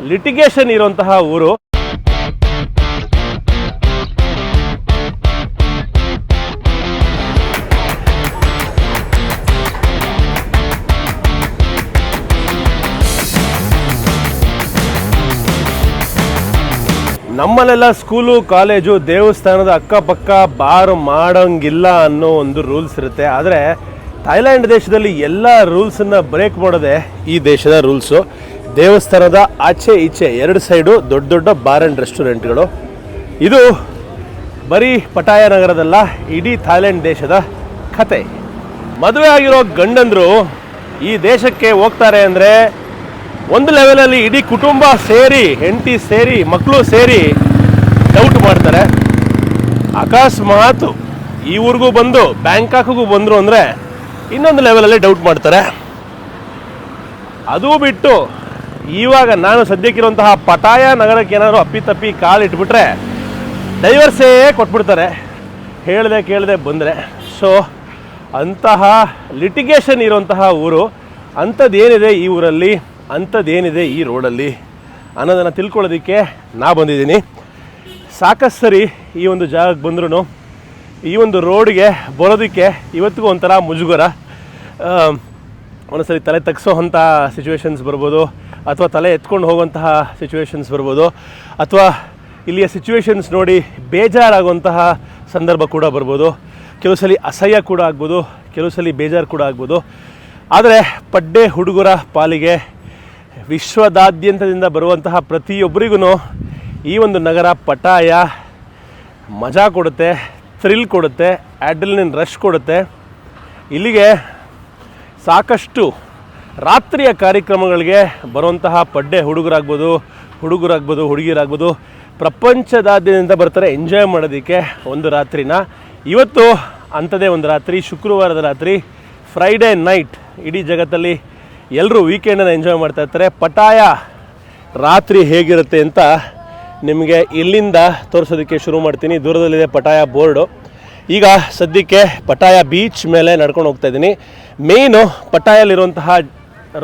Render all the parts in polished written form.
Litigation ಇರುವಂತಹ ಊರು. ನಮ್ಮಲ್ಲೆಲ್ಲ school college ದೇವಸ್ಥಾನದ ಅಕ್ಕಪಕ್ಕ ಬಾರ್ ಮಾಡೋಂಗಿಲ್ಲ ಅನ್ನೋ ಒಂದು ರೂಲ್ಸ್ ಇರುತ್ತೆ. ಆದರೆ ಥೈಲ್ಯಾಂಡ್ ದೇಶದಲ್ಲಿ ಎಲ್ಲ ರೂಲ್ಸನ್ನು ಬ್ರೇಕ್ ಮಾಡೋದೇ ಈ ದೇಶದ ರೂಲ್ಸು. ದೇವಸ್ಥಾನದ ಆಚೆ ಈಚೆ ಎರಡು ಸೈಡು ದೊಡ್ಡ ದೊಡ್ಡ ಬಾರ್ ಆ್ಯಂಡ್ ರೆಸ್ಟೋರೆಂಟ್ಗಳು. ಇದು ಬರೀ ಪಟಾಯ ನಗರದಲ್ಲ, ಇಡೀ ಥೈಲ್ಯಾಂಡ್ ದೇಶದ ಕತೆ. ಮದುವೆ ಆಗಿರೋ ಗಂಡಂದರು ಈ ದೇಶಕ್ಕೆ ಹೋಗ್ತಾರೆ ಅಂದರೆ ಒಂದು ಲೆವೆಲಲ್ಲಿ ಇಡೀ ಕುಟುಂಬ ಸೇರಿ, ಹೆಂಡತಿ ಸೇರಿ, ಮಕ್ಕಳು ಸೇರಿ ಡೌಟ್ ಮಾಡ್ತಾರೆ. ಅಕಸ್ಮಾತ್ ಈ ಊರಿಗೂ ಬಂದು ಬ್ಯಾಂಕಾಕ್ಗೂ ಬಂದರು ಅಂದರೆ ಇನ್ನೊಂದು ಲೆವೆಲಲ್ಲಿ ಡೌಟ್ ಮಾಡ್ತಾರೆ. ಅದು ಬಿಟ್ಟು ಇವಾಗ ನಾನು ಸದ್ಯಕ್ಕಿರುವಂತಹ ಪಟಾಯ ನಗರಕ್ಕೆ ಏನಾದರೂ ಅಪ್ಪಿತಪ್ಪಿ ಕಾಲಿಟ್ಬಿಟ್ರೆ ಡೈವರ್ಸೇ ಕೊಟ್ಬಿಡ್ತಾರೆ, ಹೇಳ್ದೆ ಕೇಳದೆ ಬಂದರೆ. ಸೊ ಅಂತಹ ಲಿಟಿಗೇಷನ್ ಇರುವಂತಹ ಊರು. ಅಂಥದ್ದೇನಿದೆ ಈ ಊರಲ್ಲಿ, ಅಂಥದ್ದೇನಿದೆ ಈ ರೋಡಲ್ಲಿ ಅನ್ನೋದನ್ನು ತಿಳ್ಕೊಳ್ಳೋದಕ್ಕೆ ನಾ ಬಂದಿದ್ದೀನಿ. ಸಾಕಷ್ಟು ಸರಿ ಈ ಒಂದು ಜಾಗಕ್ಕೆ ಬಂದ್ರೂ ಈ ಒಂದು ರೋಡ್ಗೆ ಬರೋದಕ್ಕೆ ಇವತ್ತಿಗೂ ಒಂಥರ ಮುಜುಗರ. ಒಂದೊಂದ್ಸರಿ ತಲೆ ತಗ್ಸೋವಂಥ ಸಿಚುವೇಶನ್ಸ್ ಬರ್ಬೋದು, ಅಥವಾ ತಲೆ ಎತ್ಕೊಂಡು ಹೋಗುವಂತಹ ಸಿಚುವೇಶನ್ಸ್ ಬರ್ಬೋದು, ಅಥವಾ ಇಲ್ಲಿಯ ಸಿಚುವೇಶನ್ಸ್ ನೋಡಿ ಬೇಜಾರಾಗುವಂತಹ ಸಂದರ್ಭ ಕೂಡ ಬರ್ಬೋದು. ಕೆಲವು ಸಲ ಅಸಹ್ಯ ಕೂಡ ಆಗ್ಬೋದು, ಕೆಲವು ಸಲ ಬೇಜಾರು ಕೂಡ ಆಗ್ಬೋದು. ಆದರೆ ಪಡ್ಡೆ ಹುಡುಗರ ಪಾಲಿಗೆ ವಿಶ್ವದಾದ್ಯಂತದಿಂದ ಬರುವಂತಹ ಪ್ರತಿಯೊಬ್ಬರಿಗೂ ಈ ಒಂದು ನಗರ ಪಟಾಯ ಮಜಾ ಕೊಡುತ್ತೆ, ಥ್ರಿಲ್ ಕೊಡುತ್ತೆ, ಆಡ್ರಿನಲಿನ್ ರಶ್ ಕೊಡುತ್ತೆ. ಇಲ್ಲಿಗೆ ಸಾಕಷ್ಟು ರಾತ್ರಿಯ ಕಾರ್ಯಕ್ರಮಗಳಿಗೆ ಬರುವಂತಹ ಪಡ್ಡೆ ಹುಡುಗರಾಗ್ಬೋದು, ಹುಡುಗಿರಾಗ್ಬೋದು, ಪ್ರಪಂಚದಾದ್ಯಂತ ಬರ್ತಾರೆ ಎಂಜಾಯ್ ಮಾಡೋದಕ್ಕೆ ಒಂದು ರಾತ್ರಿನ. ಇವತ್ತು ಅಂಥದ್ದೇ ಒಂದು ರಾತ್ರಿ, ಶುಕ್ರವಾರದ ರಾತ್ರಿ, ಫ್ರೈಡೇ ನೈಟ್. ಇಡೀ ಜಗತ್ತಲ್ಲಿ ಎಲ್ಲರೂ ವೀಕೆಂಡನ್ನು ಎಂಜಾಯ್ ಮಾಡ್ತಾ ಇರ್ತಾರೆ. ಪಟಾಯ ರಾತ್ರಿ ಹೇಗಿರುತ್ತೆ ಅಂತ ನಿಮಗೆ ಇಲ್ಲಿಂದ ತೋರಿಸೋದಕ್ಕೆ ಶುರು ಮಾಡ್ತೀನಿ. ದೂರದಲ್ಲಿದೆ ಪಟಾಯ ಬೋರ್ಡು. ಈಗ ಸದ್ಯಕ್ಕೆ ಪಟಾಯ ಬೀಚ್ ಮೇಲೆ ನಡ್ಕೊಂಡು ಹೋಗ್ತಾ ಇದ್ದೀನಿ. ಮೇಯ್ನು ಪಟಾಯಲ್ಲಿರುವಂತಹ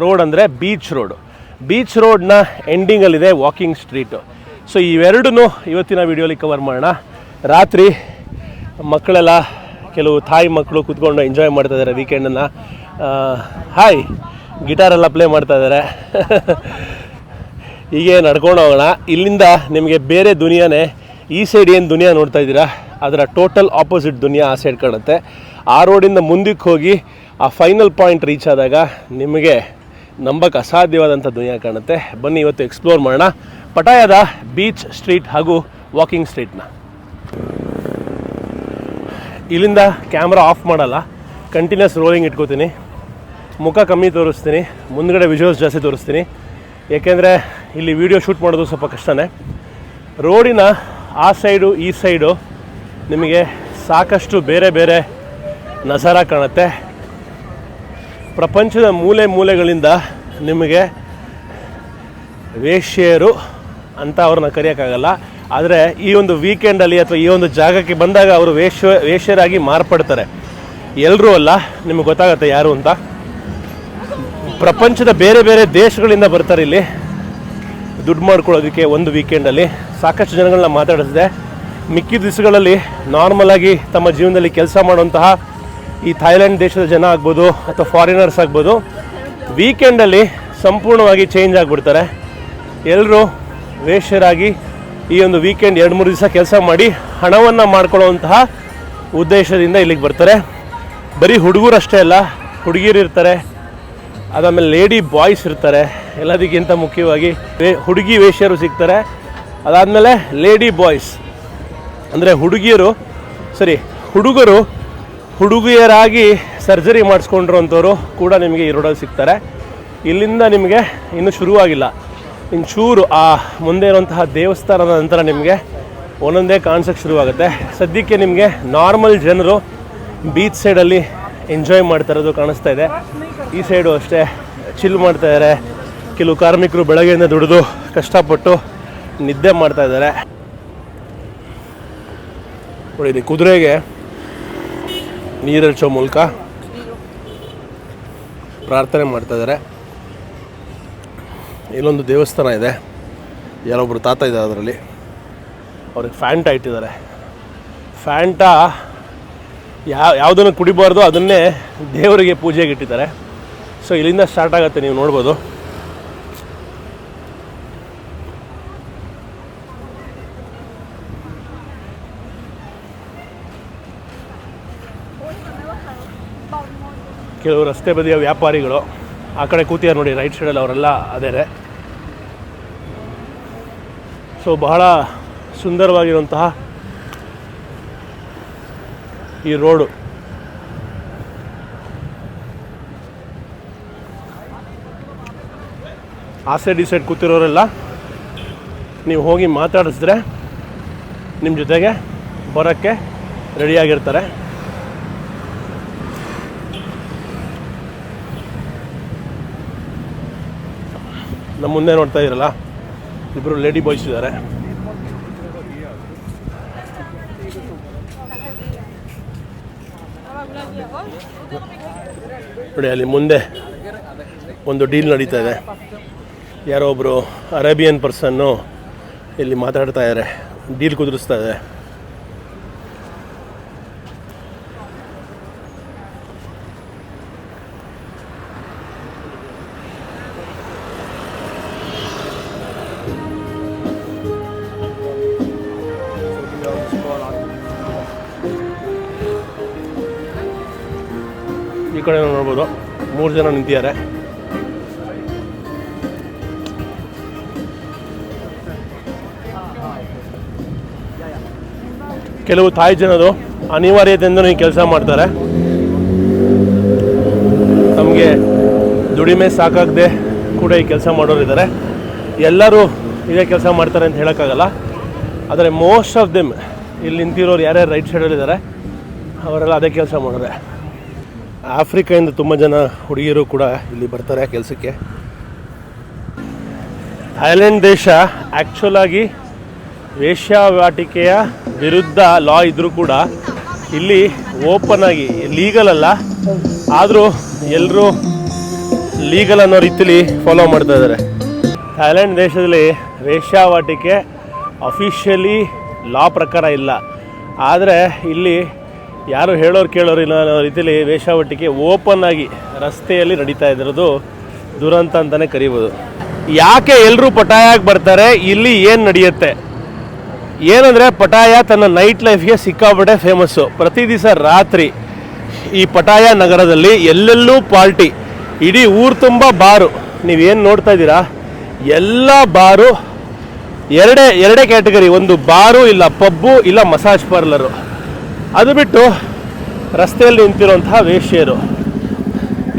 ರೋಡ್ ಅಂದರೆ ಬೀಚ್ ರೋಡು. ಬೀಚ್ ರೋಡ್ನ ಎಂಡಿಂಗಲ್ಲಿದೆ ವಾಕಿಂಗ್ ಸ್ಟ್ರೀಟು. ಸೊ ಇವೆರಡೂ ಇವತ್ತಿನ ವೀಡಿಯೋಲಿ ಕವರ್ ಮಾಡೋಣ. ರಾತ್ರಿ ಮಕ್ಕಳೆಲ್ಲ, ಕೆಲವು ತಾಯಿ ಮಕ್ಕಳು ಕೂತ್ಕೊಂಡು ಎಂಜಾಯ್ ಮಾಡ್ತಾ ಇದ್ದಾರೆ ವೀಕೆಂಡನ್ನು. ಹಾಯ್, ಗಿಟಾರೆಲ್ಲ ಪ್ಲೇ ಮಾಡ್ತಾ ಇದ್ದಾರೆ. ಹೀಗೆ ನಡ್ಕೊಂಡು ಹೋಗೋಣ. ಇಲ್ಲಿಂದ ನಿಮಗೆ ಬೇರೆ ದುನಿಯಾನೇ, ಈ ಸೈಡ್ ಏನು ದುನಿಯಾ ನೋಡ್ತಾ ಇದ್ದೀರಾ ಅದರ ಟೋಟಲ್ ಆಪೋಸಿಟ್ ದುನಿಯಾ ಆ ಸೈಡ್ ಕಾಣುತ್ತೆ. ಆ ರೋಡಿಂದ ಮುಂದಕ್ಕೆ ಹೋಗಿ ಆ ಫೈನಲ್ ಪಾಯಿಂಟ್ ರೀಚ್ ಆದಾಗ ನಿಮಗೆ ನಂಬಕ್ಕೆ ಅಸಾಧ್ಯವಾದಂಥ ದುನಿಯಾ ಕಾಣುತ್ತೆ. ಬನ್ನಿ ಇವತ್ತು ಎಕ್ಸ್ಪ್ಲೋರ್ ಮಾಡೋಣ ಪಟಾಯದ ಬೀಚ್ ಸ್ಟ್ರೀಟ್ ಹಾಗೂ ವಾಕಿಂಗ್ ಸ್ಟ್ರೀಟ್ನ. ಇಲ್ಲಿಂದ ಕ್ಯಾಮ್ರಾ ಆಫ್ ಮಾಡಲ್ಲ, ಕಂಟಿನ್ಯೂಸ್ ರೋಲಿಂಗ್ ಇಟ್ಕೋತೀನಿ. ಮುಖ ಕಮ್ಮಿ ತೋರಿಸ್ತೀನಿ, ಮುಂದ್ಗಡೆ ವಿಜುವಲ್ಸ್ ಜಾಸ್ತಿ ತೋರಿಸ್ತೀನಿ. ಏಕೆಂದರೆ ಇಲ್ಲಿ ವಿಡಿಯೋ ಶೂಟ್ ಮಾಡೋದು ಸ್ವಲ್ಪ ಕಷ್ಟನೇ. ರೋಡಿನ ಆ ಸೈಡು ಈ ಸೈಡು ನಿಮಗೆ ಸಾಕಷ್ಟು ಬೇರೆ ಬೇರೆ ನಜಾರ ಕಾಣುತ್ತೆ. ಪ್ರಪಂಚದ ಮೂಲೆ ಮೂಲೆಗಳಿಂದ ನಿಮಗೆ ವೇಶ್ಯರು ಅಂತ ಅವ್ರನ್ನ ಕರೆಯೋಕ್ಕಾಗಲ್ಲ. ಆದರೆ ಈ ಒಂದು ವೀಕೆಂಡಲ್ಲಿ ಅಥವಾ ಈ ಒಂದು ಜಾಗಕ್ಕೆ ಬಂದಾಗ ಅವರು ವೇಶ್ಯರಾಗಿ ಮಾರ್ಪಡ್ತಾರೆ. ಎಲ್ಲರೂ ಅಲ್ಲ, ನಿಮಗೆ ಗೊತ್ತಾಗುತ್ತೆ ಯಾರು ಅಂತ. ಪ್ರಪಂಚದ ಬೇರೆ ಬೇರೆ ದೇಶಗಳಿಂದ ಬರ್ತಾರೆ ಇಲ್ಲಿ ದುಡ್ಡು ಮಾಡ್ಕೊಳ್ಳೋದಕ್ಕೆ. ಒಂದು ವೀಕೆಂಡಲ್ಲಿ ಸಾಕಷ್ಟು ಜನಗಳನ್ನ ಮಾತಾಡಿಸಿದೆ. ಮಿಕ್ಕಿದ ದಿವಸಗಳಲ್ಲಿ ನಾರ್ಮಲಾಗಿ ತಮ್ಮ ಜೀವನದಲ್ಲಿ ಕೆಲಸ ಮಾಡುವಂತಹ ಈ ಥೈಲ್ಯಾಂಡ್ ದೇಶದ ಜನ ಆಗ್ಬೋದು ಅಥವಾ ಫಾರಿನರ್ಸ್ ಆಗ್ಬೋದು, ವೀಕೆಂಡಲ್ಲಿ ಸಂಪೂರ್ಣವಾಗಿ ಚೇಂಜ್ ಆಗಿಬಿಡ್ತಾರೆ. ಎಲ್ಲರೂ ವೇಶ್ಯರಾಗಿ ಈ ಒಂದು ವೀಕೆಂಡ್ 2-3 ದಿವಸ ಕೆಲಸ ಮಾಡಿ ಹಣವನ್ನು ಮಾಡ್ಕೊಳ್ಳೋವಂತಹ ಉದ್ದೇಶದಿಂದ ಇಲ್ಲಿಗೆ ಬರ್ತಾರೆ. ಬರೀ ಹುಡುಗರಷ್ಟೇ ಅಲ್ಲ, ಹುಡುಗಿರು ಇರ್ತಾರೆ, ಅದಾದಮೇಲೆ ಲೇಡಿ ಬಾಯ್ಸ್ ಇರ್ತಾರೆ. ಎಲ್ಲದಕ್ಕಿಂತ ಮುಖ್ಯವಾಗಿ ಹುಡುಗಿ ವೇಶ್ಯರು ಸಿಗ್ತಾರೆ. ಅದಾದಮೇಲೆ ಲೇಡಿ ಬಾಯ್ಸ್ ಅಂದರೆ ಹುಡುಗರು ಹುಡುಗಿಯರಾಗಿ ಸರ್ಜರಿ ಮಾಡಿಸ್ಕೊಂಡಿರೋಂಥವ್ರು ಕೂಡ ನಿಮಗೆ ಈ ರೋಡಲ್ಲಿ ಸಿಗ್ತಾರೆ. ಇಲ್ಲಿಂದ ನಿಮಗೆ ಇನ್ನೂ ಶುರುವಾಗಿಲ್ಲ, ಚೂರು ಆ ಮುಂದೆ ಇರುವಂತಹ ದೇವಸ್ಥಾನದ ನಂತರ ನಿಮಗೆ ಒಂದೊಂದೇ ಕಾಣಿಸೋಕ್ಕೆ ಶುರುವಾಗುತ್ತೆ. ಸದ್ಯಕ್ಕೆ ನಿಮಗೆ ನಾರ್ಮಲ್ ಜನರು ಬೀಚ್ ಸೈಡಲ್ಲಿ ಎಂಜಾಯ್ ಮಾಡ್ತಾ ಇರೋದು ಕಾಣಿಸ್ತಾ ಇದೆ. ಈ ಸೈಡು ಅಷ್ಟೇ ಚಿಲ್ ಮಾಡ್ತಾ ಇದ್ದಾರೆ. ಕೆಲವು ಕಾರ್ಮಿಕರು ಬೆಳಗ್ಗೆಯಿಂದ ದುಡಿದು ಕಷ್ಟಪಟ್ಟು ನಿದ್ದೆ ಮಾಡ್ತಾ ಇದ್ದಾರೆ. ನೋಡಿ, ಇಲ್ಲಿ ಕುದುರೆಗೆ ನೀರಳಿಸೋ ಮೂಲಕ ಪ್ರಾರ್ಥನೆ ಮಾಡ್ತಾ ಇದ್ದಾರೆ. ಇಲ್ಲೊಂದು ದೇವಸ್ಥಾನ ಇದೆ, ಯಾರೊಬ್ಬರು ತಾತ ಇದ್ದಾರೆ ಅದರಲ್ಲಿ, ಅವ್ರಿಗೆ ಫ್ಯಾಂಟಾ ಇಟ್ಟಿದ್ದಾರೆ. ಫ್ಯಾಂಟಾ ಯಾವುದನ್ನು ಕುಡಿಬಾರ್ದು ಅದನ್ನೇ ದೇವರಿಗೆ ಪೂಜೆಗೆ ಇಟ್ಟಿದ್ದಾರೆ. ಸೊ ಇಲ್ಲಿಂದ ಸ್ಟಾರ್ಟ್ ಆಗುತ್ತೆ, ನೀವು ನೋಡ್ಬೋದು. ಕೆಲವು ರಸ್ತೆ ಬದಿಯ ವ್ಯಾಪಾರಿಗಳು ಆ ಕಡೆ ಕೂತಿದ್ದಾರೆ ನೋಡಿ, ರೈಟ್ ಸೈಡಲ್ಲಿ, ಅವರೆಲ್ಲ ಅದೇ. ಸೊ ಬಹಳ ಸುಂದರವಾಗಿರುವಂತಹ ಈ ರೋಡು. ಆ ಸೈಡ್ ಈ ಸೈಡ್ ಕೂತಿರೋರೆಲ್ಲ ನೀವು ಹೋಗಿ ಮಾತಾಡಿಸಿದ್ರೆ ನಿಮ್ಮ ಜೊತೆಗೆ ಬರೋಕ್ಕೆ ರೆಡಿಯಾಗಿರ್ತಾರೆ. ನಮ್ಮ ಮುಂದೆ ನೋಡ್ತಾ ಇದ್ದೀರಲ್ಲ, ಇಬ್ಬರು ಲೇಡಿ ಬಾಯ್ಸ್ ಇದ್ದಾರೆ. ನೋಡಿ ಅಲ್ಲಿ ಮುಂದೆ ಒಂದು ಡೀಲ್ ನಡೀತಾ ಇದೆ. ಯಾರೋ ಒಬ್ಬರು ಅರೇಬಿಯನ್ ಪರ್ಸನ್ನು ಇಲ್ಲಿ ಮಾತಾಡ್ತಾ ಇದ್ದಾರೆ, ಡೀಲ್ ಕುದುರಿಸ್ತಾ ಇದೆ. ಈ ಕಡೆ ನೋಡ್ಬೋದು 3 ಜನ ನಿಂತಿದ್ದಾರೆ. ಕೆಲವು ತಾಯಿ ಜನರು ಅನಿವಾರ್ಯತೆಯಿಂದ ಈ ಕೆಲಸ ಮಾಡ್ತಾರೆ. ನಮಗೆ ದುಡಿಮೆ ಸಾಕಾಗದೆ ಕೂಡ ಈ ಕೆಲಸ ಮಾಡೋರಿದ್ದಾರೆ. ಎಲ್ಲರೂ ಇದೇ ಕೆಲಸ ಮಾಡ್ತಾರೆ ಅಂತ ಹೇಳೋಕ್ಕಾಗಲ್ಲ. ಆದರೆ ಮೋಸ್ಟ್ ಆಫ್ ದೆಮ್ ಇಲ್ಲಿ ನಿಂತಿರೋರು ಯಾರ್ಯಾರು ರೈಟ್ ಸೈಡಲ್ಲಿದ್ದಾರೆ ಅವರೆಲ್ಲ ಅದೇ ಕೆಲಸ ಮಾಡೋರೆ. ಆಫ್ರಿಕಾಯಿಂದ ತುಂಬ ಜನ ಹುಡುಗಿಯರು ಕೂಡ ಇಲ್ಲಿ ಬರ್ತಾರೆ ಕೆಲಸಕ್ಕೆ. ಥೈಲ್ಯಾಂಡ್ ದೇಶ ಆ್ಯಕ್ಚುಲಾಗಿ ವೇಶ್ಯಾವಾಟಿಕೆಯ ವಿರುದ್ಧ ಲಾ ಇದ್ದರೂ ಕೂಡ ಇಲ್ಲಿ ಓಪನ್ ಆಗಿ ಲೀಗಲ್ ಅಲ್ಲ, ಆದರೂ ಎಲ್ಲರೂ ಲೀಗಲ್ ಅನ್ನೋ ರೀತಿಲಿ ಫಾಲೋ ಮಾಡ್ತಾ ಇದ್ದಾರೆ. ಥೈಲ್ಯಾಂಡ್ ದೇಶದಲ್ಲಿ ವೇಶ್ಯಾವಾಟಿಕೆ ಅಫಿಷಿಯಲಿ ಲಾ ಪ್ರಕಾರ ಇಲ್ಲ, ಆದರೆ ಇಲ್ಲಿ ಯಾರು ಹೇಳೋರು ಕೇಳೋರು ಇಲ್ಲ ಅನ್ನೋ ರೀತಿಯಲ್ಲಿ ವೇಶ್ಯಾವಾಟಿಕೆ ಓಪನ್ ಆಗಿ ರಸ್ತೆಯಲ್ಲಿ ನಡೀತಾ ಇದ್ದಿರೋದು ದುರಂತ ಅಂತಲೇ ಕರಿಬೋದು. ಯಾಕೆ ಎಲ್ಲರೂ ಪಟಾಯಾಗಿ ಬರ್ತಾರೆ, ಇಲ್ಲಿ ಏನು ನಡೆಯುತ್ತೆ ಏನಂದರೆ, ಪಟಾಯ ತನ್ನ ನೈಟ್ ಲೈಫ್ಗೆ ಸಿಕ್ಕಾಪಟ್ಟೆ ಫೇಮಸ್ಸು. ಪ್ರತಿ ದಿವಸ ರಾತ್ರಿ ಈ ಪಟಾಯ ನಗರದಲ್ಲಿ ಎಲ್ಲೆಲ್ಲೂ ಪಾರ್ಟಿ, ಇಡೀ ಊರು ತುಂಬ ಬಾರು. ನೀವೇನು ನೋಡ್ತಾ ಇದ್ದೀರಾ, ಎಲ್ಲ ಬಾರು ಎರಡೇ ಕ್ಯಾಟಗರಿ, ಒಂದು ಬಾರು ಇಲ್ಲ ಪಬ್ಬು ಇಲ್ಲ ಮಸಾಜ್ ಪಾರ್ಲರು. ಅದು ಬಿಟ್ಟು ರಸ್ತೆಯಲ್ಲಿ ನಿಂತಿರುವಂತಹ ವೇಶ್ಯರು.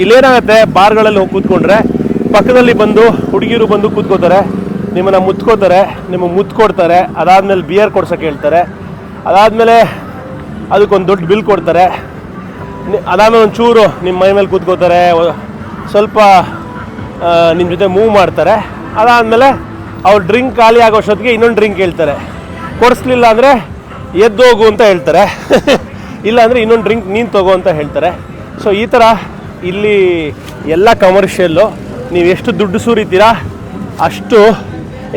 ಇಲ್ಲೇನಾಗುತ್ತೆ, ಬಾರ್ಗಳಲ್ಲಿ ಹೋಗಿ ಕೂತ್ಕೊಂಡ್ರೆ ಪಕ್ಕದಲ್ಲಿ ಬಂದು ಹುಡುಗಿರು ಬಂದು ಕೂತ್ಕೋತಾರೆ, ನಿಮ್ಮನ್ನು ಮುತ್ಕೋತಾರೆ, ನಿಮಗೆ ಮುತ್ತು ಕೊಡ್ತಾರೆ. ಅದಾದಮೇಲೆ ಬಿಯರ್ ಕೊಡ್ಸೋಕೆ ಹೇಳ್ತಾರೆ. ಅದಾದಮೇಲೆ ಅದಕ್ಕೊಂದು ದೊಡ್ಡ ಬಿಲ್ ಕೊಡ್ತಾರೆ. ಅದಾದಮೇಲೆ ಒಂದು ಚೂರು ನಿಮ್ಮ ಮೈ ಮೇಲೆ ಕೂತ್ಕೋತಾರೆ, ಸ್ವಲ್ಪ ನಿಮ್ಮ ಜೊತೆ ಮೂವ್ ಮಾಡ್ತಾರೆ. ಅದಾದಮೇಲೆ ಅವ್ರು ಡ್ರಿಂಕ್ ಖಾಲಿ ಆಗೋಷ್ಟೊತ್ತಿಗೆ ಇನ್ನೊಂದು ಡ್ರಿಂಕ್ ಹೇಳ್ತಾರೆ. ಕೊಡಿಸ್ಲಿಲ್ಲ ಅಂದರೆ ಎದ್ದೋಗು ಅಂತ ಹೇಳ್ತಾರೆ, ಇಲ್ಲಾಂದರೆ ಇನ್ನೊಂದು ಡ್ರಿಂಕ್ ನೀನು ತಗೋ ಅಂತ ಹೇಳ್ತಾರೆ. ಸೊ ಈ ಥರ ಇಲ್ಲಿ ಎಲ್ಲ ಕಮರ್ಷಿಯಲ್ಲು. ನೀವು ಎಷ್ಟು ದುಡ್ಡು ಸುರಿತೀರಾ ಅಷ್ಟು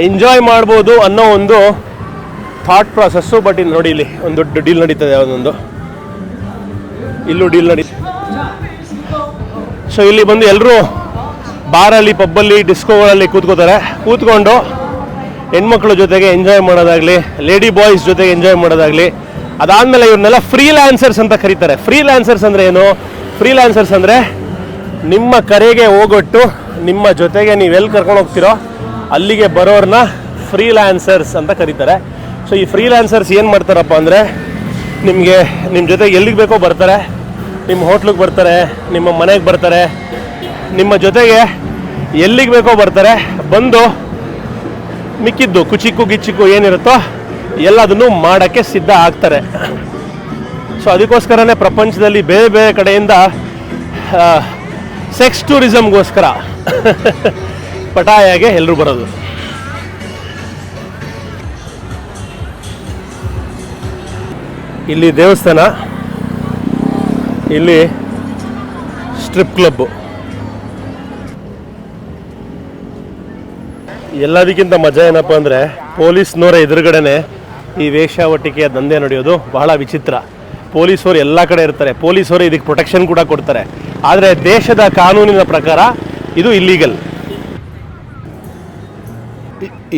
ಎಂಜಾಯ್ ಮಾಡ್ಬೋದು ಅನ್ನೋ ಒಂದು ಥಾಟ್ ಪ್ರಾಸೆಸ್ಸು. ಬಟ್ ಇಲ್ಲಿ ನೋಡಿ, ಇಲ್ಲಿ ಒಂದು ದೊಡ್ಡ ಡೀಲ್ ನಡೀತದೆ, ಒಂದೊಂದು ಇಲ್ಲೂ ಡೀಲ್ ನಡೀತದೆ. ಸೊ ಇಲ್ಲಿ ಬಂದು ಎಲ್ಲರೂ ಬಾರಲ್ಲಿ ಪಬ್ಬಲ್ಲಿ ಡಿಸ್ಕೋಗಳಲ್ಲಿ ಕೂತ್ಕೊಂಡು ಹೆಣ್ಮಕ್ಳ ಜೊತೆಗೆ ಎಂಜಾಯ್ ಮಾಡೋದಾಗಲಿ, ಲೇಡಿ ಬಾಯ್ಸ್ ಜೊತೆಗೆ ಎಂಜಾಯ್ ಮಾಡೋದಾಗಲಿ. ಅದಾದಮೇಲೆ ಇವ್ರನ್ನೆಲ್ಲ ಫ್ರೀಲ್ಯಾನ್ಸರ್ಸ್ ಅಂತ ಕರೀತಾರೆ. ಫ್ರೀಲ್ಯಾನ್ಸರ್ಸ್ ಅಂದರೆ ಏನು? ಫ್ರೀಲ್ಯಾನ್ಸರ್ಸ್ ಅಂದರೆ ನಿಮ್ಮ ಕರೆಗೆ ಹೋಗೊಟ್ಟು ನಿಮ್ಮ ಜೊತೆಗೆ ನೀವೆಲ್ಲಿ ಕರ್ಕೊಂಡು ಹೋಗ್ತಿರೋ ಅಲ್ಲಿಗೆ ಬರೋರನ್ನ ಫ್ರೀಲ್ಯಾನ್ಸರ್ಸ್ ಅಂತ ಕರೀತಾರೆ. ಸೊ ಈ ಫ್ರೀಲ್ಯಾನ್ಸರ್ಸ್ ಏನು ಮಾಡ್ತಾರಪ್ಪ ಅಂದರೆ, ನಿಮ್ಮ ಜೊತೆಗೆ ಎಲ್ಲಿಗೆ ಬೇಕೋ ಬರ್ತಾರೆ, ನಿಮ್ಮ ಹೋಟ್ಲಿಗೆ ಬರ್ತಾರೆ, ನಿಮ್ಮ ಮನೆಗೆ ಬರ್ತಾರೆ, ನಿಮ್ಮ ಜೊತೆಗೆ ಎಲ್ಲಿಗೆ ಬೇಕೋ ಬರ್ತಾರೆ. ಬಂದು ಮಿಕ್ಕಿದ್ದು ಕುಚಿಕ್ಕು ಗಿಚ್ಚಿಕ್ಕು ಏನಿರುತ್ತೋ ಎಲ್ಲದನ್ನು ಮಾಡೋಕ್ಕೆ ಸಿದ್ಧ ಆಗ್ತಾರೆ. ಸೊ ಅದಕ್ಕೋಸ್ಕರನೇ ಪ್ರಪಂಚದಲ್ಲಿ ಬೇರೆ ಬೇರೆ ಕಡೆಯಿಂದ ಸೆಕ್ಸ್ ಟೂರಿಸಮ್ಗೋಸ್ಕರ ಪಟಾಯಾಗೆ ಎಲ್ಲರೂ ಬರೋದು. ಇಲ್ಲಿ ದೇವಸ್ಥಾನ, ಇಲ್ಲಿ ಸ್ಟ್ರಿಪ್ ಕ್ಲಬ್ಬು. ಎಲ್ಲದಕ್ಕಿಂತ ಮಜಾ ಏನಪ್ಪ ಅಂದರೆ ಪೊಲೀಸ್ನವರ ಎದುರುಗಡೆನೆ ಈ ವೇಶ್ಯಾವಟಿಕೆಯ ದಂಧೆ ನಡೆಯೋದು ಬಹಳ ವಿಚಿತ್ರ. ಪೊಲೀಸರು ಎಲ್ಲ ಕಡೆ ಇರ್ತಾರೆ, ಪೊಲೀಸರು ಇದಕ್ಕೆ ಪ್ರೊಟೆಕ್ಷನ್ ಕೂಡ ಕೊಡ್ತಾರೆ, ಆದರೆ ದೇಶದ ಕಾನೂನಿನ ಪ್ರಕಾರ ಇದು ಇಲ್ಲೀಗಲ್.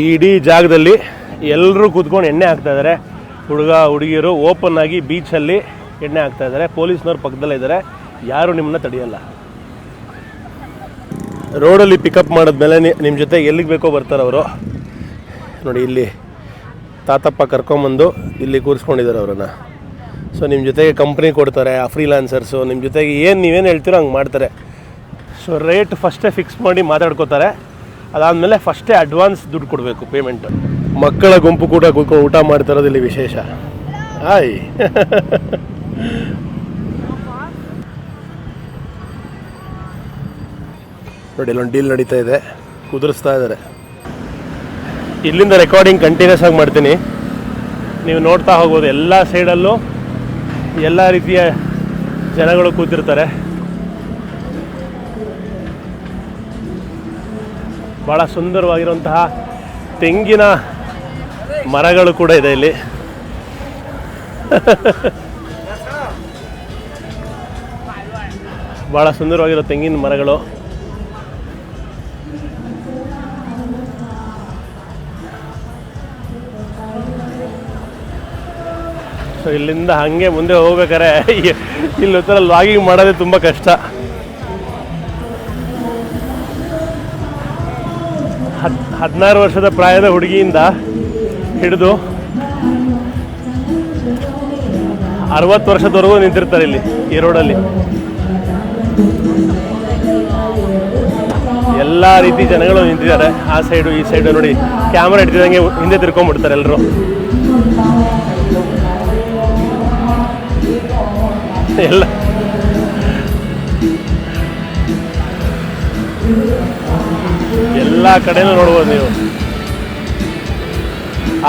ಇಡೀ ಜಾಗದಲ್ಲಿ ಎಲ್ಲರೂ ಕೂತ್ಕೊಂಡು ಎಣ್ಣೆ ಹಾಕ್ತಾ ಇದ್ದಾರೆ. ಹುಡುಗಿಯರು ಓಪನ್ ಆಗಿ ಬೀಚಲ್ಲಿ ಎಣ್ಣೆ ಹಾಕ್ತಾ ಇದ್ದಾರೆ. ಪೊಲೀಸ್ನವ್ರು ಪಕ್ಕದಲ್ಲೇ ಇದ್ದಾರೆ, ಯಾರು ನಿಮ್ಮನ್ನ ತಡೆಯಲ್ಲ. ರೋಡಲ್ಲಿ ಪಿಕಪ್ ಮಾಡಿದ್ಮೇಲೆ ನಿಮ್ಮ ಜೊತೆ ಎಲ್ಲಿಗೆ ಬೇಕೋ ಬರ್ತಾರೆ ಅವರು. ನೋಡಿ ಇಲ್ಲಿ ತಾತಪ್ಪ ಕರ್ಕೊಂಬಂದು ಇಲ್ಲಿ ಕೂರಿಸ್ಕೊಂಡಿದ್ದಾರೆ ಅವರನ್ನು. ಸೊ ನಿಮ್ಮ ಜೊತೆಗೆ ಕಂಪ್ನಿ ಕೊಡ್ತಾರೆ, ಆ ಫ್ರೀಲಾನ್ಸರ್ಸು ನಿಮ್ಮ ಜೊತೆಗೆ ನೀವೇನು ಹೇಳ್ತೀರೋ ಹಂಗೆ ಮಾಡ್ತಾರೆ. ಸೊ ರೇಟ್ ಫಸ್ಟೇ ಫಿಕ್ಸ್ ಮಾಡಿ ಮಾತಾಡ್ಕೋತಾರೆ. ಅದಾದಮೇಲೆ ಫಸ್ಟೇ ಅಡ್ವಾನ್ಸ್ ದುಡ್ಡು ಕೊಡಬೇಕು, ಪೇಮೆಂಟ್. ಮಕ್ಕಳ ಗುಂಪು ಕೂಡ ಕೂತ್ಕೊಂಡು ಊಟ ಮಾಡ್ತಿರೋದು ಇಲ್ಲಿ ವಿಶೇಷ. ಆಯ್ ನೋಡಿ ಇಲ್ಲೊಂದು ಡೀಲ್ ನಡೀತಾ ಇದೆ, ಕುದುರಿಸ್ತಾ ಇದ್ದಾರೆ. ಇಲ್ಲಿಂದ ರೆಕಾರ್ಡಿಂಗ್ ಕಂಟಿನ್ಯೂಸ್ ಆಗಿ ಮಾಡ್ತೀನಿ, ನೀವು ನೋಡ್ತಾ ಹೋಗ್ಬೋದು. ಎಲ್ಲ ಸೈಡಲ್ಲೂ ಎಲ್ಲ ರೀತಿಯ ಜನಗಳು ಕೂತಿರ್ತಾರೆ. ಭಾಳ ಸುಂದರವಾಗಿರುವಂತಹ ತೆಂಗಿನ ಮರಗಳು ಕೂಡ ಇದೆ ಇಲ್ಲಿ. ಭಾಳ ಸುಂದರವಾಗಿರೋ ತೆಂಗಿನ ಮರಗಳು. ಸೊ ಇಲ್ಲಿಂದ ಹಾಗೆ ಮುಂದೆ ಹೋಗ್ಬೇಕಾದ್ರೆ ಇಲ್ಲಿ ಒಂಥರ ಲಾಗಿಂಗ್ ಮಾಡೋದೇ ತುಂಬ ಕಷ್ಟ. 16 ವರ್ಷದ ಪ್ರಾಯದ ಹುಡುಗಿಯಿಂದ ಹಿಡಿದು 60 ವರ್ಷದವರೆಗೂ ನಿಂತಿರ್ತಾರೆ ಇಲ್ಲಿ ಈ ರೋಡಲ್ಲಿ. ಎಲ್ಲ ರೀತಿ ಜನಗಳು ನಿಂತಿದ್ದಾರೆ, ಆ ಸೈಡು ಈ ಸೈಡು. ನೋಡಿ ಕ್ಯಾಮ್ರಾ ಹಿಡ್ತಿದಂಗೆ ಹಿಂದೆ ತಿರ್ಕೊಂಡ್ಬಿಡ್ತಾರೆ ಎಲ್ಲರೂ. ಎಲ್ಲ ಕಡೆನೂ ನೋಡ್ಬೋದು ನೀವು,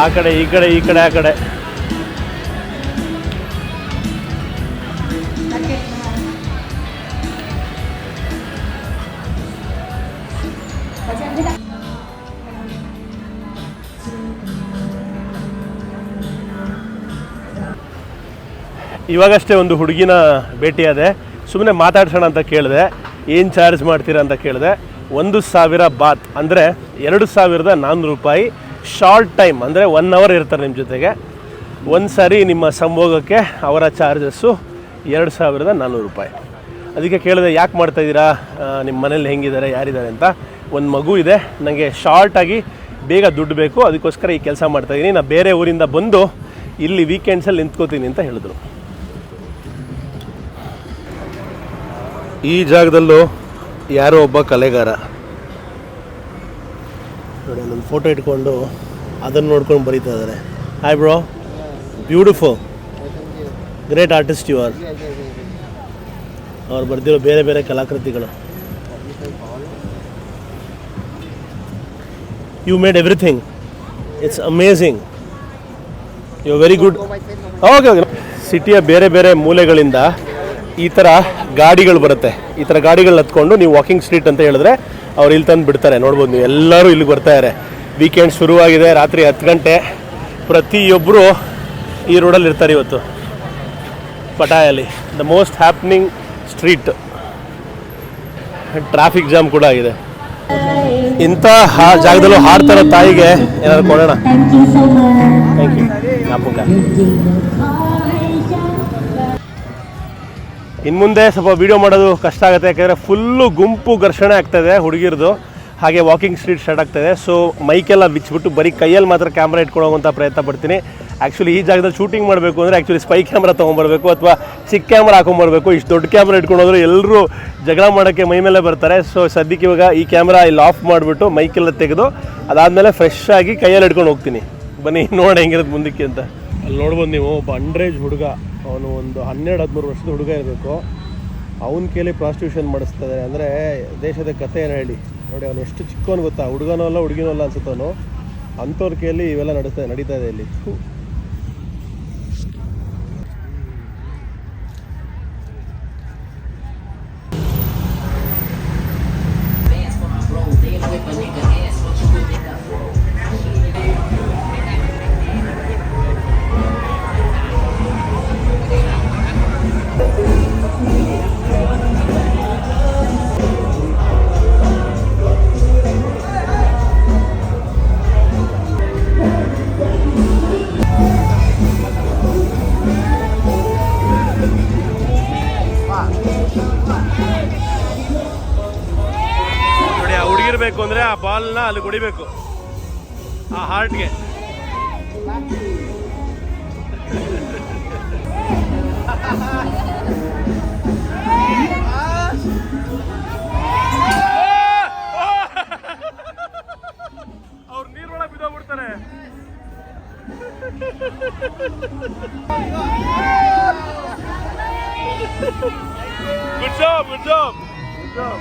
ಆ ಕಡೆ ಈ ಕಡೆ ಈ ಕಡೆ ಆ ಕಡೆ. ಇವಾಗಷ್ಟೇ ಒಂದು ಹುಡುಗಿನ ಭೇಟಿಯಾದೆ, ಸುಮ್ಮನೆ ಮಾತಾಡ್ಸೋಣ ಅಂತ ಕೇಳಿದೆ. ಏನು ಚಾರ್ಜ್ ಮಾಡ್ತೀರಾ ಅಂತ ಕೇಳಿದೆ. 1000 ಬಾತ್ ಅಂದರೆ 2400 ರೂಪಾಯಿ. ಶಾರ್ಟ್ ಟೈಮ್ ಅಂದರೆ 1 ಅವರ್ ಇರ್ತಾರೆ ನಿಮ್ಮ ಜೊತೆಗೆ. ಒಂದು ಸಾರಿ ನಿಮ್ಮ ಸಂಭೋಗಕ್ಕೆ ಅವರ ಚಾರ್ಜಸ್ಸು 2400 ರೂಪಾಯಿ. ಅದಕ್ಕೆ ಕೇಳಿದೆ, ಯಾಕೆ ಮಾಡ್ತಾಯಿದ್ದೀರಾ, ನಿಮ್ಮ ಮನೇಲಿ ಹೆಂಗಿದ್ದಾರೆ, ಯಾರಿದ್ದಾರೆ ಅಂತ. ಒಂದು ಮಗು ಇದೆ, ನನಗೆ ಶಾರ್ಟಾಗಿ ಬೇಗ ದುಡ್ಡು ಬೇಕು, ಅದಕ್ಕೋಸ್ಕರ ಈ ಕೆಲಸ ಮಾಡ್ತಾಯಿದ್ದೀನಿ. ನಾನು ಬೇರೆ ಊರಿಂದ ಬಂದು ಇಲ್ಲಿ ವೀಕೆಂಡ್ಸಲ್ಲಿ ನಿಂತ್ಕೋತೀನಿ ಅಂತ ಹೇಳಿದ್ರು. ಈ ಜಾಗದಲ್ಲೂ ಯಾರೋ ಒಬ್ಬ ಕಲೆಗಾರ ನೋಡಿ ನನ್ನ ಫೋಟೋ ಇಟ್ಕೊಂಡು ಅದನ್ನು ನೋಡ್ಕೊಂಡು ಬರೀತಾ ಇದ್ದಾರೆ. Hi bro, beautiful, great artist you are. ಅವ್ರು ಬರ್ದಿರೋ ಬೇರೆ ಬೇರೆ ಕಲಾಕೃತಿಗಳು. You made everything, it's amazing, you very good. Okay okay. ಸಿಟಿಯ ಬೇರೆ ಬೇರೆ ಮೂಲೆಗಳಿಂದ ಈ ಥರ ಗಾಡಿಗಳು ಬರುತ್ತೆ. ಈ ಥರ ಗಾಡಿಗಳನ್ನ ಹತ್ಕೊಂಡು ನೀವು ವಾಕಿಂಗ್ ಸ್ಟ್ರೀಟ್ ಅಂತ ಹೇಳಿದ್ರೆ ಅವ್ರು ಇಲ್ಲಿ ತಂದು ಬಿಡ್ತಾರೆ. ನೋಡ್ಬೋದು ನೀವು, ಎಲ್ಲರೂ ಇಲ್ಲಿಗೆ ಬರ್ತಾಯಿದ್ದಾರೆ. ವೀಕೆಂಡ್ ಶುರುವಾಗಿದೆ, ರಾತ್ರಿ 10 ಗಂಟೆ. ಪ್ರತಿಯೊಬ್ಬರು ಈ ರೋಡಲ್ಲಿ ಇರ್ತಾರೆ ಇವತ್ತು ಪಟಾಯಲ್ಲಿ. The most happening street. Traffic jam ಕೂಡ ಆಗಿದೆ. ಇಂಥ ಜಾಗದಲ್ಲೂ ಹಾಡ್ತಾರೋ ತಾಯಿಗೆ ಏನಾದ್ರು ಕೊಡೋಣ. Thank you. ಜ್ಞಾಪಕ. ಇನ್ನು ಮುಂದೆ ಸ್ವಲ್ಪ ವೀಡಿಯೋ ಮಾಡೋದು ಕಷ್ಟ ಆಗುತ್ತೆ, ಯಾಕೆಂದರೆ ಫುಲ್ಲು ಗುಂಪು ಘರ್ಷಣೆ ಆಗ್ತಾಯಿದೆ ಹುಡುಗಿರ್ದು. ಹಾಗೆ ವಾಕಿಂಗ್ ಸ್ಟ್ರೀಟ್ ಸ್ಟಾರ್ಟ್ ಆಗ್ತಾಯಿದೆ. ಸೊ ಮೈಕೆಲ್ಲ ಬಿಚ್ಚಿಬಿಟ್ಟು ಬರೀ ಕೈಯಲ್ಲಿ ಮಾತ್ರ ಕ್ಯಾಮ್ರಾ ಇಟ್ಕೊಂಡು ಹೋಗುವಂಥ ಪ್ರಯತ್ನ ಪಡ್ತೀನಿ. ಆ್ಯಕ್ಚುಲಿ ಈ ಜಾಗದಲ್ಲಿ ಶೂಟಿಂಗ್ ಮಾಡಬೇಕು ಅಂದರೆ ಸ್ಪೈ ಕ್ಯಾಮ್ರಾ ತೊಗೊಂಬರ್ಬೇಕು ಅಥವಾ ಚಿಕ್ಕ ಕ್ಯಾಮ್ರಾ ಹಾಕೊಂಬರ್ಬೇಕು. ಇಷ್ಟು ದೊಡ್ಡ ಕ್ಯಾಮ್ರಾ ಇಟ್ಕೊಂಡು ಹೋದ್ರೆ ಎಲ್ಲರೂ ಜಗಳ ಮಾಡೋಕ್ಕೆ ಮೈ ಮೇಲೆ ಬರ್ತಾರೆ. ಸೊ ಸದ್ಯಕ್ಕೆ ಇವಾಗ ಈ ಕ್ಯಾಮ್ರಾ ಇಲ್ಲಿ ಆಫ್ ಮಾಡಿಬಿಟ್ಟು ಮೈಕೆಲ್ಲ ತೆಗೆದು ಅದಾದಮೇಲೆ ಫ್ರೆಶ್ ಆಗಿ ಕೈಯಲ್ಲಿ ಇಟ್ಕೊಂಡು ಹೋಗ್ತೀನಿ. ಬನ್ನಿ ನೋಡಿ ಹೆಂಗಿರೋದು ಮುಂದಕ್ಕೆ ಅಂತ. ಅಲ್ಲಿ ನೋಡ್ಬೋದು ನೀವು, ಒಬ್ಬ ಅಂಡ್ರೇಜ್ ಹುಡುಗ, ಅವನು ಒಂದು 12-13 ವರ್ಷದ ಹುಡುಗ ಇರಬೇಕು. ಅವನ ಕೈಲಿ ಪ್ರಾಸ್ಟಿಟ್ಯೂಷನ್ ಮಾಡಿಸ್ತಾರೆ. ಅಂದರೆ ದೇಶದ ಕಥೆ ಏನು ಹೇಳಿ ನೋಡಿ. ಅವನು ಎಷ್ಟು ಚಿಕ್ಕವನು ಗೊತ್ತಾ, ಹುಡುಗನೂ ಅಲ್ಲ ಹುಡುಗಿನೂ ಅಲ್ಲ ಅನ್ಸುತ್ತವನು. ಅಂಥವ್ರ ಕೈಯಲ್ಲಿ ಇವೆಲ್ಲ ನಡೀತಾ ಇದೆ ಇಲ್ಲಿ. ಬಾಲ್ನ ಅಲ್ಲಿ ಹೊಡಿಬೇಕು ಆ ಹಾರ್ಟ್ಗೆ. ಅವ್ರು ನೀರೊಳಗೆ ಬಿದ್ದೋಗ್ಬಿಡ್ತಾರೆ. Good job, good job, good job.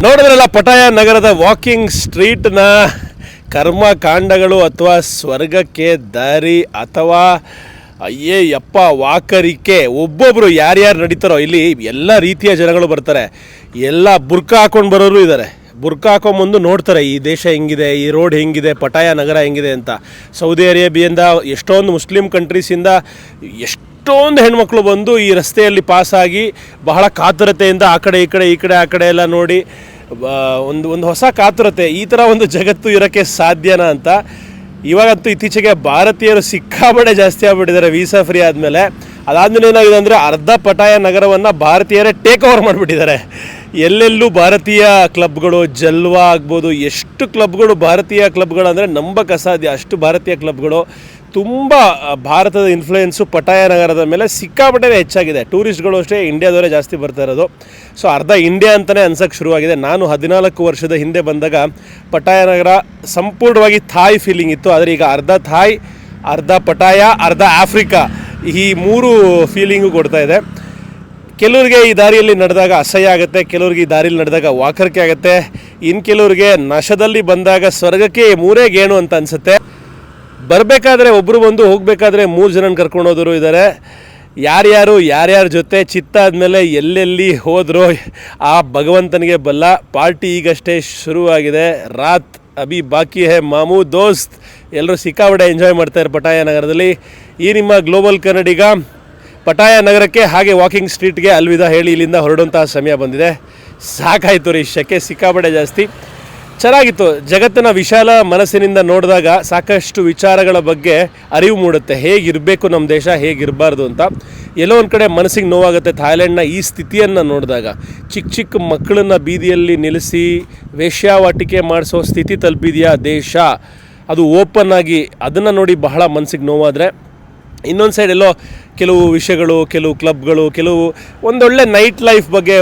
ನೋಡಿದ್ರಲ್ಲ ಪಟಾಯ ನಗರದ ವಾಕಿಂಗ್ ಸ್ಟ್ರೀಟ್ನ ಕರ್ಮಕಾಂಡಗಳು ಅಥವಾ ಸ್ವರ್ಗಕ್ಕೆ ದಾರಿ ಅಥವಾ ಅಯ್ಯೇ ಯಪ್ಪ ವಾಕರಿಕೆ. ಒಬ್ಬೊಬ್ಬರು ಯಾರ್ಯಾರು ನಡೀತಾರೋ ಇಲ್ಲಿ ಎಲ್ಲ ರೀತಿಯ ಜನಗಳು ಬರ್ತಾರೆ. ಎಲ್ಲ ಬುರ್ಕ ಹಾಕೊಂಡು ಬರೋರು ಇದ್ದಾರೆ. ಬುರ್ಕ ಹಾಕೊಂಬಂದು ನೋಡ್ತಾರೆ ಈ ದೇಶ ಹೆಂಗಿದೆ, ಈ ರೋಡ್ ಹೆಂಗಿದೆ, ಪಟಾಯ ನಗರ ಹೆಂಗಿದೆ ಅಂತ. ಸೌದಿ ಅರೇಬಿಯಿಂದ ಎಷ್ಟೊಂದು ಮುಸ್ಲಿಂ ಕಂಟ್ರೀಸಿಂದ ಎಷ್ಟೊಂದು ಹೆಣ್ಮಕ್ಳು ಬಂದು ಈ ರಸ್ತೆಯಲ್ಲಿ ಪಾಸಾಗಿ ಬಹಳ ಕಾತುರತೆಯಿಂದ ಆ ಕಡೆ ಆ ಕಡೆ ಎಲ್ಲ ನೋಡಿ ಒಂದು ಹೊಸ ಕಾತುರತೆ. ಈ ಥರ ಒಂದು ಜಗತ್ತು ಇರೋಕ್ಕೆ ಸಾಧ್ಯನಾ ಅಂತ. ಇವಾಗಂತೂ ಇತ್ತೀಚೆಗೆ ಭಾರತೀಯರು ಸಿಕ್ಕಾಬಡೆ ಜಾಸ್ತಿ ಆಗ್ಬಿಟ್ಟಿದ್ದಾರೆ ವೀಸಾ ಫ್ರೀ ಆದಮೇಲೆ. ಅದಾದಮೇಲೆ ಏನಾಗಿದೆ ಅಂದರೆ ಅರ್ಧ ಪಟಾಯ ನಗರವನ್ನು ಭಾರತೀಯರೇ ಟೇಕ್ ಓವರ್ ಮಾಡಿಬಿಟ್ಟಿದ್ದಾರೆ. ಎಲ್ಲೆಲ್ಲೂ ಭಾರತೀಯ ಕ್ಲಬ್ಗಳು, ಜಲ್ವಾ ಆಗ್ಬೋದು, ಎಷ್ಟು ಕ್ಲಬ್ಗಳು, ಭಾರತೀಯ ಕ್ಲಬ್ಗಳು ಅಂದರೆ ನಂಬಕ್ಕೆ ಅಸಾಧ್ಯ. ಅಷ್ಟು ಭಾರತೀಯ ಕ್ಲಬ್ಗಳು, ತುಂಬ ಭಾರತದ ಇನ್ಫ್ಲೂಯೆನ್ಸು ಪಟಾಯ ನಗರದ ಮೇಲೆ ಸಿಕ್ಕಾಪಟ್ಟೆ ಹೆಚ್ಚಾಗಿದೆ. ಟೂರಿಸ್ಟ್ಗಳು ಅಷ್ಟೇ ಇಂಡಿಯಾದವರೇ ಜಾಸ್ತಿ ಬರ್ತಾ ಇರೋದು. ಸೊ ಅರ್ಧ ಇಂಡಿಯಾ ಅಂತಲೇ ಅನ್ಸೋಕ್ಕೆ ಶುರುವಾಗಿದೆ. ನಾನು 14 ವರ್ಷದ ಹಿಂದೆ ಬಂದಾಗ ಪಟಾಯ ನಗರ ಸಂಪೂರ್ಣವಾಗಿ ಥಾಯ್ ಫೀಲಿಂಗ್ ಇತ್ತು. ಆದರೆ ಈಗ ಅರ್ಧ ಥಾಯ್, ಅರ್ಧ ಪಟಾಯ, ಅರ್ಧ ಆಫ್ರಿಕಾ, ಈ 3 ಫೀಲಿಂಗು ಕೊಡ್ತಾ ಇದೆ. ಕೆಲವ್ರಿಗೆ ಈ ದಾರಿಯಲ್ಲಿ ನಡೆದಾಗ ಅಸಹ್ಯ ಆಗುತ್ತೆ, ಕೆಲವ್ರಿಗೆ ಈ ದಾರಿಯಲ್ಲಿ ನಡೆದಾಗ ವಾಕರಿಕೆ ಆಗುತ್ತೆ, ಇನ್ನು ಕೆಲವ್ರಿಗೆ ನಶದಲ್ಲಿ ಬಂದಾಗ ಸ್ವರ್ಗಕ್ಕೆ 3 ಗೇಣು ಅಂತ ಅನಿಸುತ್ತೆ. ಬರಬೇಕಾದ್ರೆ ಒಬ್ಬರು ಬಂದು, ಹೋಗಬೇಕಾದ್ರೆ 3 ಜನನ ಕರ್ಕೊಂಡು ಹೋದರು ಇದ್ದಾರೆ. ಯಾರ್ಯಾರ ಜೊತೆ ಚಿತ್ತಾದ್ಮೇಲೆ ಎಲ್ಲೆಲ್ಲಿ ಹೋದರೂ ಆ ಭಗವಂತನಿಗೆ ಬಲ್ಲ. ಪಾರ್ಟಿ ಈಗಷ್ಟೇ ಶುರುವಾಗಿದೆ. ರಾತ್ ಅಭಿ ಬಾಕಿ ಹೇ ಮಾಮೂ ದೋಸ್ತ್. ಎಲ್ಲರೂ ಸಿಕ್ಕಾಪಟ್ಟೆ ಎಂಜಾಯ್ ಮಾಡ್ತಾರೆ ಪಟಾಯ ನಗರದಲ್ಲಿ. ಈ ನಿಮ್ಮ ಗ್ಲೋಬಲ್ ಕನ್ನಡಿಗ ಪಟಾಯ ನಗರಕ್ಕೆ ಹಾಗೆ ವಾಕಿಂಗ್ ಸ್ಟ್ರೀಟ್ಗೆ ಅಲ್ವಿದಾ ಹೇಳಿ ಇಲ್ಲಿಂದ ಹೊರಡುವಂತಹ ಸಮಯ ಬಂದಿದೆ. ಸಾಕಾಯಿತು ರೀ, ಶೆಕೆ ಸಿಕ್ಕಾಪಟ್ಟೆ ಜಾಸ್ತಿ. ಚೆನ್ನಾಗಿತ್ತು. ಜಗತ್ತಿನ ವಿಶಾಲ ಮನಸ್ಸಿನಿಂದ ನೋಡಿದಾಗ ಸಾಕಷ್ಟು ವಿಚಾರಗಳ ಬಗ್ಗೆ ಅರಿವು ಮೂಡುತ್ತೆ. ಹೇಗಿರಬೇಕು ನಮ್ಮ ದೇಶ, ಹೇಗಿರಬಾರ್ದು ಅಂತ. ಎಲ್ಲೋ ಒಂದು ಕಡೆ ಮನಸ್ಸಿಗೆ ನೋವಾಗುತ್ತೆ ಥಾಯ್ಲೆಂಡ್ನ ಈ ಸ್ಥಿತಿಯನ್ನು ನೋಡಿದಾಗ. ಚಿಕ್ಕ ಮಕ್ಕಳನ್ನ ಬೀದಿಯಲ್ಲಿ ನಿಲ್ಲಿಸಿ ವೇಶ್ಯಾವಾಟಿಕೆ ಮಾಡಿಸೋ ಸ್ಥಿತಿ ತಲುಪಿದೆಯಾ ದೇಶ, ಅದು ಓಪನ್ ಆಗಿ. ಅದನ್ನು ನೋಡಿ ಬಹಳ ಮನಸ್ಸಿಗೆ ನೋವಾದರೆ ಇನ್ನೊಂದು ಸೈಡ್ ಎಲ್ಲೋ ಕೆಲವು ವಿಷಯಗಳು, ಕೆಲವು ಕ್ಲಬ್ಗಳು, ಕೆಲವು ಒಂದೊಳ್ಳೆ ನೈಟ್ ಲೈಫ್ ಬಗ್ಗೆ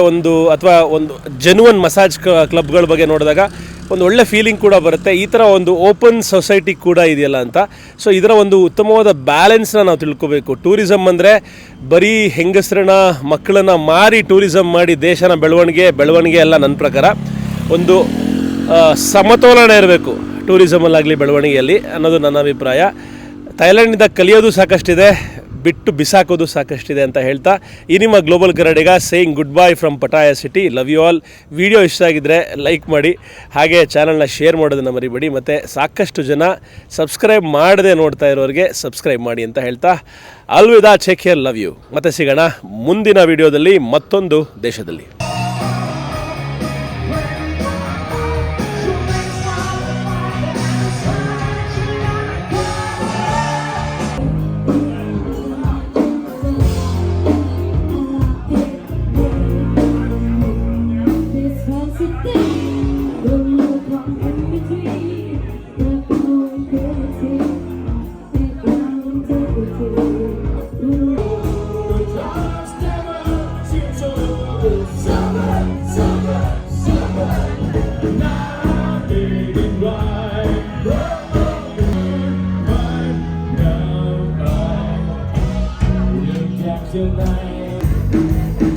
ಅಥವಾ ಒಂದು ಜೆನ್ಯುವನ್ ಮಸಾಜ್ ಕ್ಲಬ್ಗಳ ಬಗ್ಗೆ ನೋಡಿದಾಗ ಒಂದು ಒಳ್ಳೆ ಫೀಲಿಂಗ್ ಕೂಡ ಬರುತ್ತೆ. ಈ ಥರ ಒಂದು ಓಪನ್ ಸೊಸೈಟಿ ಕೂಡ ಇದೆಯಲ್ಲ ಅಂತ. ಸೊ ಇದರ ಒಂದು ಉತ್ತಮವಾದ ಬ್ಯಾಲೆನ್ಸ್ನ ನಾವು ತಿಳ್ಕೊಬೇಕು. ಟೂರಿಸಮ್ ಅಂದರೆ ಬರೀ ಹೆಂಗಸರನ್ನ ಮಕ್ಕಳನ್ನ ಮಾರಿ ಟೂರಿಸಮ್ ಮಾಡಿ ದೇಶನ ಬೆಳವಣಿಗೆ ಎಲ್ಲ ನನ್ನ ಪ್ರಕಾರ ಒಂದು ಸಮತೋಲನ ಇರಬೇಕು ಟೂರಿಸಮಲ್ಲಾಗಲಿ ಬೆಳವಣಿಗೆಯಲ್ಲಿ ಅನ್ನೋದು ನನ್ನ ಅಭಿಪ್ರಾಯ. ಥೈಲ್ಯಾಂಡಿಂದ ಕಲಿಯೋದು ಸಾಕಷ್ಟಿದೆ, ಬಿಟ್ಟು ಬಿಸಾಕೋದು ಸಾಕಷ್ಟಿದೆ ಅಂತ ಹೇಳ್ತಾ ಈ ನಿಮ್ಮ global Kannadiga saying goodbye from Pattaya city. Love you all. Video ಇಷ್ಟ ಆಗಿದ್ದರೆ ಲೈಕ್ ಮಾಡಿ, ಹಾಗೆ ಚಾನಲ್ನ ಶೇರ್ ಮಾಡೋದನ್ನು ಮರಿಬೇಡಿ. ಮತ್ತು ಸಾಕಷ್ಟು ಜನ ಸಬ್ಸ್ಕ್ರೈಬ್ ಮಾಡದೆ ನೋಡ್ತಾ ಇರೋರಿಗೆ ಸಬ್ಸ್ಕ್ರೈಬ್ ಮಾಡಿ ಅಂತ ಹೇಳ್ತಾ ಅಲ್ವಿದಾ, ಟೇಕ್ ಕೇರ್, ಲವ್ ಯು. ಮತ್ತೆ ಸಿಗೋಣ ಮುಂದಿನ ವಿಡಿಯೋದಲ್ಲಿ ಮತ್ತೊಂದು ದೇಶದಲ್ಲಿ. Tonight